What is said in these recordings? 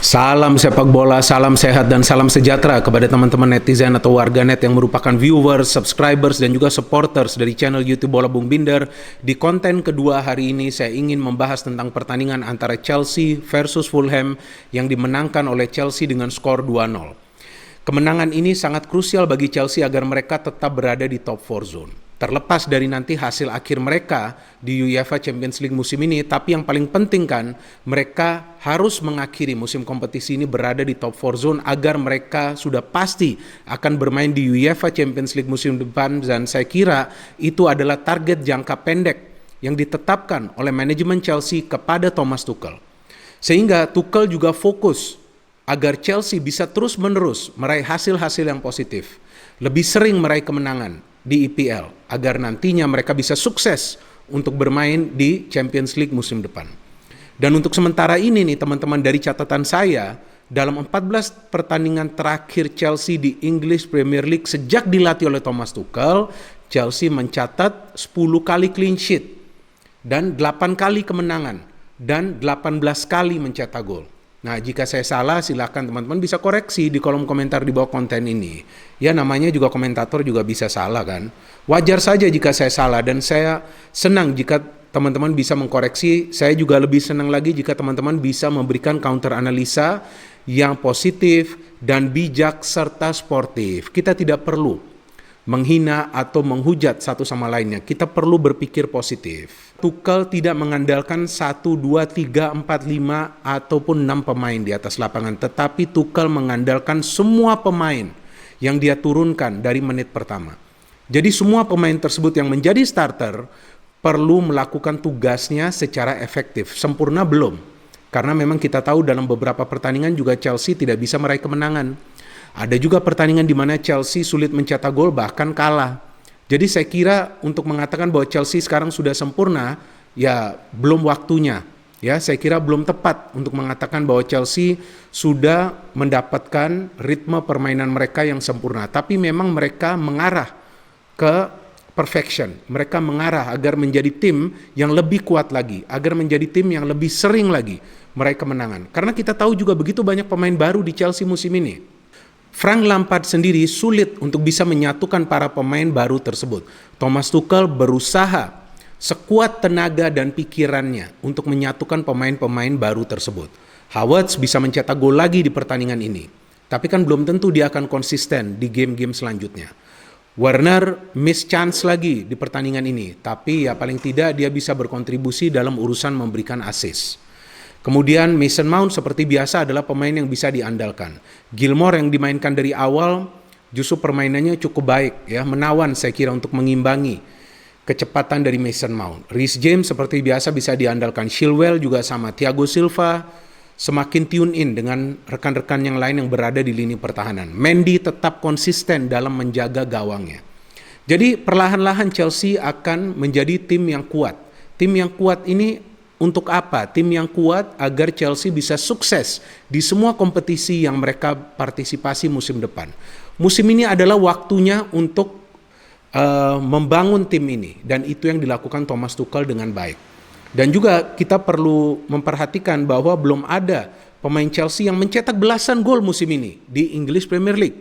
Salam sepak bola, salam sehat dan salam sejahtera kepada teman-teman netizen atau warganet yang merupakan viewers, subscribers dan juga supporters dari channel YouTube Bola Bung Binder. Di konten kedua hari ini saya ingin membahas tentang pertandingan antara Chelsea versus Fulham yang dimenangkan oleh Chelsea dengan skor 2-0. Kemenangan ini sangat krusial bagi Chelsea agar mereka tetap berada di top 4 zone. Terlepas dari nanti hasil akhir mereka di UEFA Champions League musim ini, tapi yang paling penting kan, mereka harus mengakhiri musim kompetisi ini berada di top 4 zone agar mereka sudah pasti akan bermain di UEFA Champions League musim depan, dan saya kira itu adalah target jangka pendek yang ditetapkan oleh manajemen Chelsea kepada Thomas Tuchel. Sehingga Tuchel juga fokus agar Chelsea bisa terus-menerus meraih hasil-hasil yang positif, lebih sering meraih kemenangan di EPL, agar nantinya mereka bisa sukses untuk bermain di Champions League musim depan. Dan untuk sementara ini nih teman-teman, dari catatan saya, dalam 14 pertandingan terakhir Chelsea di English Premier League sejak dilatih oleh Thomas Tuchel, Chelsea mencatat 10 kali clean sheet dan 8 kali kemenangan dan 18 kali mencetak gol. Nah, jika saya salah, silakan teman-teman bisa koreksi di kolom komentar di bawah konten ini. Ya, namanya juga komentator juga bisa salah kan. Wajar saja jika saya salah, dan saya senang jika teman-teman bisa mengkoreksi. Saya juga lebih senang lagi jika teman-teman bisa memberikan counter analisa yang positif dan bijak serta sportif. Kita tidak perlu menghina atau menghujat satu sama lainnya. Kita perlu berpikir positif. Tuchel tidak mengandalkan 1, 2, 3, 4, 5 ataupun 6 pemain di atas lapangan, tetapi Tuchel mengandalkan semua pemain yang dia turunkan dari menit pertama. Jadi semua pemain tersebut yang menjadi starter perlu melakukan tugasnya secara efektif. Sempurna belum, karena memang kita tahu dalam beberapa pertandingan juga Chelsea tidak bisa meraih kemenangan. Ada juga pertandingan di mana Chelsea sulit mencetak gol, bahkan kalah. Jadi saya kira untuk mengatakan bahwa Chelsea sekarang sudah sempurna, ya belum waktunya. Ya, saya kira belum tepat untuk mengatakan bahwa Chelsea sudah mendapatkan ritme permainan mereka yang sempurna. Tapi memang mereka mengarah ke perfection. Mereka mengarah agar menjadi tim yang lebih kuat lagi, agar menjadi tim yang lebih sering lagi meraih kemenangan. Karena kita tahu juga begitu banyak pemain baru di Chelsea musim ini. Frank Lampard sendiri sulit untuk bisa menyatukan para pemain baru tersebut. Thomas Tuchel berusaha sekuat tenaga dan pikirannya untuk menyatukan pemain-pemain baru tersebut. Havertz bisa mencetak gol lagi di pertandingan ini, tapi kan belum tentu dia akan konsisten di game-game selanjutnya. Werner miss chance lagi di pertandingan ini, tapi ya paling tidak dia bisa berkontribusi dalam urusan memberikan assist. Kemudian Mason Mount seperti biasa adalah pemain yang bisa diandalkan. Gilmore yang dimainkan dari awal justru permainannya cukup baik, ya, menawan saya kira untuk mengimbangi kecepatan dari Mason Mount. Reece James seperti biasa bisa diandalkan. Chilwell juga sama. Thiago Silva semakin tune in dengan rekan-rekan yang lain yang berada di lini pertahanan. Mendy tetap konsisten dalam menjaga gawangnya. Jadi perlahan-lahan Chelsea akan menjadi tim yang kuat. Tim yang kuat ini untuk apa? Tim yang kuat agar Chelsea bisa sukses di semua kompetisi yang mereka partisipasi musim depan. Musim ini adalah waktunya untuk membangun tim ini, dan itu yang dilakukan Thomas Tuchel dengan baik. Dan juga kita perlu memperhatikan bahwa belum ada pemain Chelsea yang mencetak belasan gol musim ini di English Premier League.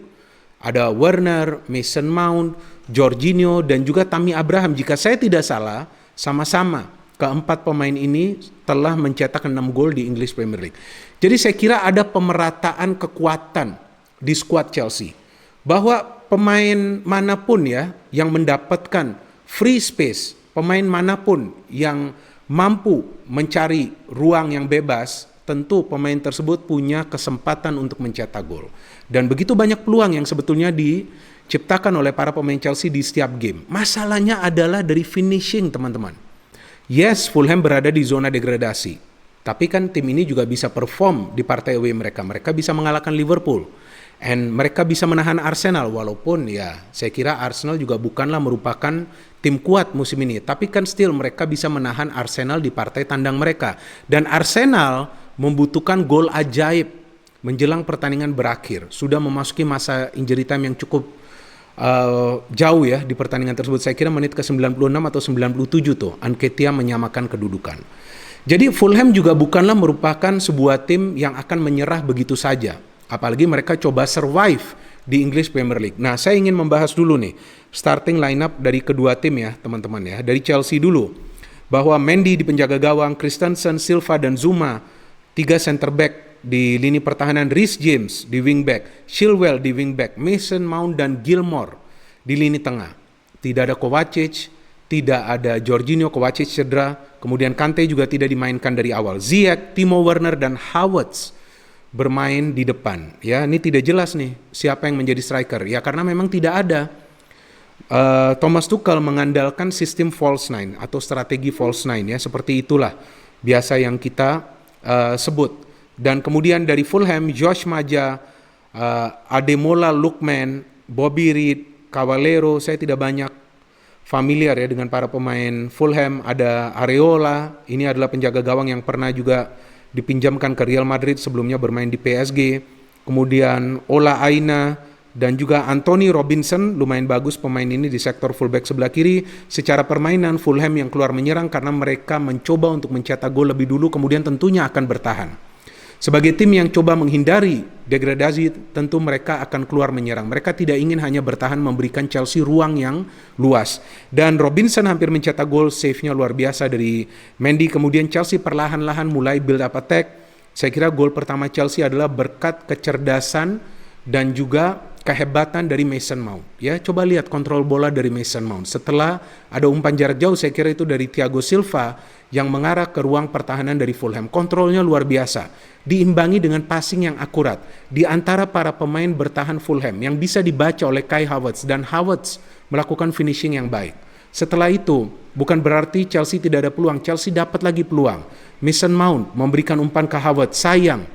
Ada Werner, Mason Mount, Jorginho, dan juga Tammy Abraham. Jika saya tidak salah, sama-sama keempat pemain ini telah mencetak 6 gol di English Premier League. Jadi saya kira ada pemerataan kekuatan di skuad Chelsea. Bahwa pemain manapun ya yang mendapatkan free space, pemain manapun yang mampu mencari ruang yang bebas, tentu pemain tersebut punya kesempatan untuk mencetak gol. Dan begitu banyak peluang yang sebetulnya diciptakan oleh para pemain Chelsea di setiap game. Masalahnya adalah dari finishing, teman-teman. Yes, Fulham berada di zona degradasi, tapi kan tim ini juga bisa perform di partai away mereka. Mereka bisa mengalahkan Liverpool, and mereka bisa menahan Arsenal, walaupun ya saya kira Arsenal juga bukanlah merupakan tim kuat musim ini. Tapi kan still mereka bisa menahan Arsenal di partai tandang mereka. Dan Arsenal membutuhkan gol ajaib menjelang pertandingan berakhir. Sudah memasuki masa injury time yang cukup jauh ya di pertandingan tersebut. Saya kira menit ke 96 atau 97 tuh Nketiah menyamakan kedudukan. Jadi Fulham juga bukanlah merupakan sebuah tim yang akan menyerah begitu saja. Apalagi mereka coba survive di English Premier League. Nah, saya ingin membahas dulu nih starting lineup dari kedua tim ya, teman-teman ya. Dari Chelsea dulu. Bahwa Mendy di penjaga gawang, Christensen, Silva dan Zuma, 3 center back di lini pertahanan, Reece James di wing back, Chilwell di wing back, Mason Mount dan Gilmore di lini tengah. Tidak ada Kovacic, tidak ada Jorginho, Kovacic cedera, kemudian Kante juga tidak dimainkan dari awal. Ziyech, Timo Werner dan Havertz bermain di depan. Ya, ini tidak jelas nih siapa yang menjadi striker. Ya karena memang tidak ada. Thomas Tuchel mengandalkan sistem false nine atau strategi false nine ya, seperti itulah biasa yang kita sebut. Dan kemudian dari Fulham, Josh Maja, Ademola Lookman, Bobby Reed, Cavaleiro, saya tidak banyak familiar ya dengan para pemain Fulham. Ada Areola, ini adalah penjaga gawang yang pernah juga dipinjamkan ke Real Madrid, sebelumnya bermain di PSG. Kemudian Ola Aina dan juga Anthony Robinson, lumayan bagus pemain ini di sektor fullback sebelah kiri. Secara permainan Fulham yang keluar menyerang karena mereka mencoba untuk mencetak gol lebih dulu, kemudian tentunya akan bertahan. Sebagai tim yang coba menghindari degradasi, tentu mereka akan keluar menyerang. Mereka tidak ingin hanya bertahan, memberikan Chelsea ruang yang luas. Dan Robinson hampir mencetak gol, save-nya luar biasa dari Mendy. Kemudian Chelsea perlahan-lahan mulai build up attack. Saya kira gol pertama Chelsea adalah berkat kecerdasan dan juga kehebatan dari Mason Mount. Ya, coba lihat kontrol bola dari Mason Mount. Setelah ada umpan jarak jauh, saya kira itu dari Thiago Silva yang mengarah ke ruang pertahanan dari Fulham. Kontrolnya luar biasa. Diimbangi dengan passing yang akurat di antara para pemain bertahan Fulham yang bisa dibaca oleh Kai Havertz, dan Havertz melakukan finishing yang baik. Setelah itu, bukan berarti Chelsea tidak ada peluang. Chelsea dapat lagi peluang. Mason Mount memberikan umpan ke Havertz. Sayang,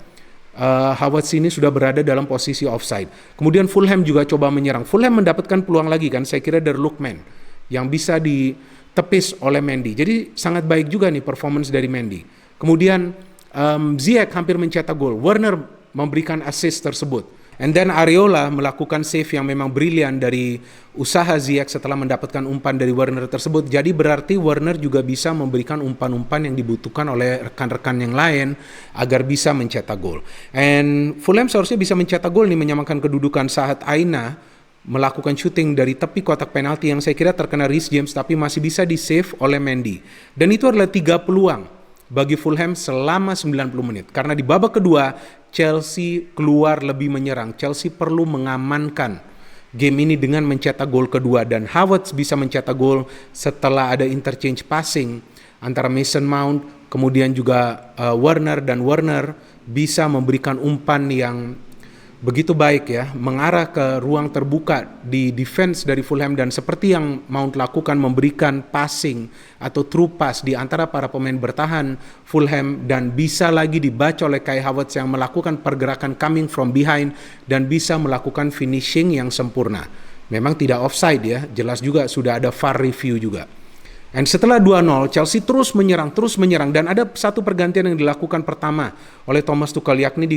Havertz ini sudah berada dalam posisi offside. Kemudian Fulham juga coba menyerang. Fulham mendapatkan peluang lagi kan, saya kira dari Lookman yang bisa ditepis oleh Mendy. Jadi sangat baik juga nih performance dari Mendy. Kemudian Ziyech hampir mencetak gol. Werner memberikan assist tersebut. And then Areola melakukan save yang memang brilian dari usaha Ziyech setelah mendapatkan umpan dari Werner tersebut. Jadi berarti Werner juga bisa memberikan umpan-umpan yang dibutuhkan oleh rekan-rekan yang lain agar bisa mencetak gol. And Fulham seharusnya bisa mencetak gol nih, menyamakan kedudukan saat Aina melakukan shooting dari tepi kotak penalti yang saya kira terkena Reece James, tapi masih bisa di-save oleh Mendy. Dan itu adalah 3 peluang bagi Fulham selama 90 menit. Karena di babak kedua, Chelsea keluar lebih menyerang. Chelsea perlu mengamankan game ini dengan mencetak gol kedua. Dan Havertz bisa mencetak gol setelah ada interchange passing antara Mason Mount, kemudian juga Werner. Dan Werner bisa memberikan umpan yang begitu baik ya, mengarah ke ruang terbuka di defense dari Fulham. Dan seperti yang Mount lakukan, memberikan passing atau true pass di antara para pemain bertahan Fulham, dan bisa lagi dibaca oleh Kai Havertz yang melakukan pergerakan coming from behind dan bisa melakukan finishing yang sempurna. Memang tidak offside ya, jelas juga sudah ada VAR review juga. Dan setelah 2-0, Chelsea terus menyerang, dan ada satu pergantian yang dilakukan pertama oleh Thomas Tuchel, yakni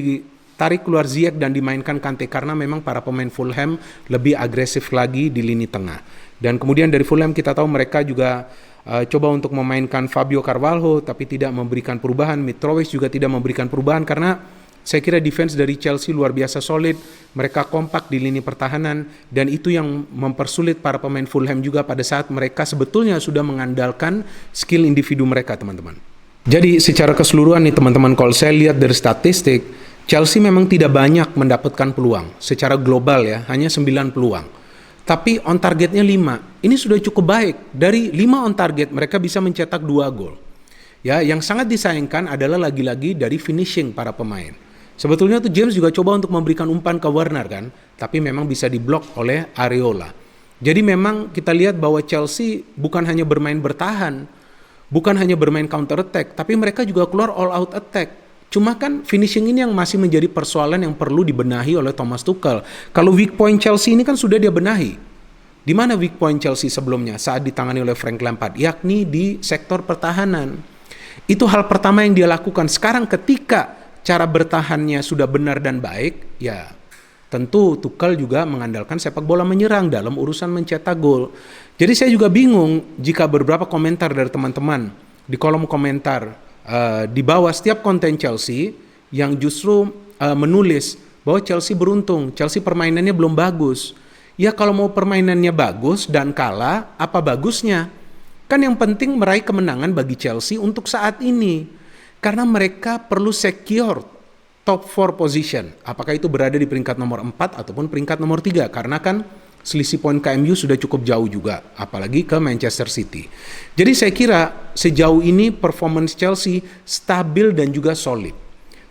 tarik keluar Ziyech dan dimainkan Kante, karena memang para pemain Fulham lebih agresif lagi di lini tengah. Dan kemudian dari Fulham kita tahu mereka juga coba untuk memainkan Fabio Carvalho tapi tidak memberikan perubahan. Mitrovic juga tidak memberikan perubahan karena saya kira defense dari Chelsea luar biasa solid. Mereka kompak di lini pertahanan, dan itu yang mempersulit para pemain Fulham juga pada saat mereka sebetulnya sudah mengandalkan skill individu mereka, teman-teman. Jadi secara keseluruhan nih teman-teman, kalau saya lihat dari statistik, Chelsea memang tidak banyak mendapatkan peluang secara global ya, hanya 9 peluang. Tapi on targetnya 5. Ini sudah cukup baik. Dari 5 on target mereka bisa mencetak 2 gol. Ya, yang sangat disayangkan adalah lagi-lagi dari finishing para pemain. Sebetulnya tuh James juga coba untuk memberikan umpan ke Werner kan, tapi memang bisa diblok oleh Areola. Jadi memang kita lihat bahwa Chelsea bukan hanya bermain bertahan, bukan hanya bermain counter attack, tapi mereka juga keluar all out attack. Cuma kan finishing ini yang masih menjadi persoalan yang perlu dibenahi oleh Thomas Tuchel. Kalau weak point Chelsea ini kan sudah dia benahi. Di mana weak point Chelsea sebelumnya saat ditangani oleh Frank Lampard? Yakni di sektor pertahanan. Itu hal pertama yang dia lakukan. Sekarang ketika cara bertahannya sudah benar dan baik, ya tentu Tuchel juga mengandalkan sepak bola menyerang dalam urusan mencetak gol. Jadi saya juga bingung jika beberapa komentar dari teman-teman di kolom komentar di bawah setiap konten Chelsea yang justru menulis bahwa Chelsea beruntung, Chelsea permainannya belum bagus. Ya kalau mau permainannya bagus dan kalah, apa bagusnya? Kan yang penting meraih kemenangan bagi Chelsea untuk saat ini. Karena mereka perlu secure top 4 position. Apakah itu berada di peringkat nomor 4 ataupun peringkat nomor 3. Karena kan selisih poin KMU sudah cukup jauh juga. Apalagi ke Manchester City. Jadi saya kira sejauh ini performance Chelsea stabil dan juga solid.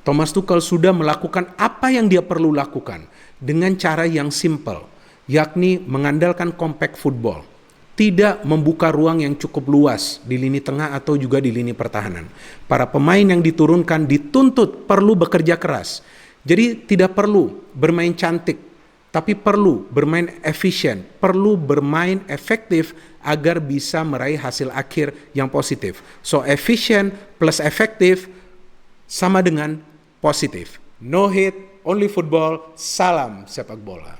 Thomas Tuchel sudah melakukan apa yang dia perlu lakukan dengan cara yang simple, yakni mengandalkan compact football, tidak membuka ruang yang cukup luas di lini tengah atau juga di lini pertahanan. Para pemain yang diturunkan dituntut perlu bekerja keras. Jadi tidak perlu bermain cantik, tapi perlu bermain efisien, perlu bermain efektif agar bisa meraih hasil akhir yang positif. So efisien plus efektif sama dengan positif. No hit, only football, salam sepak bola.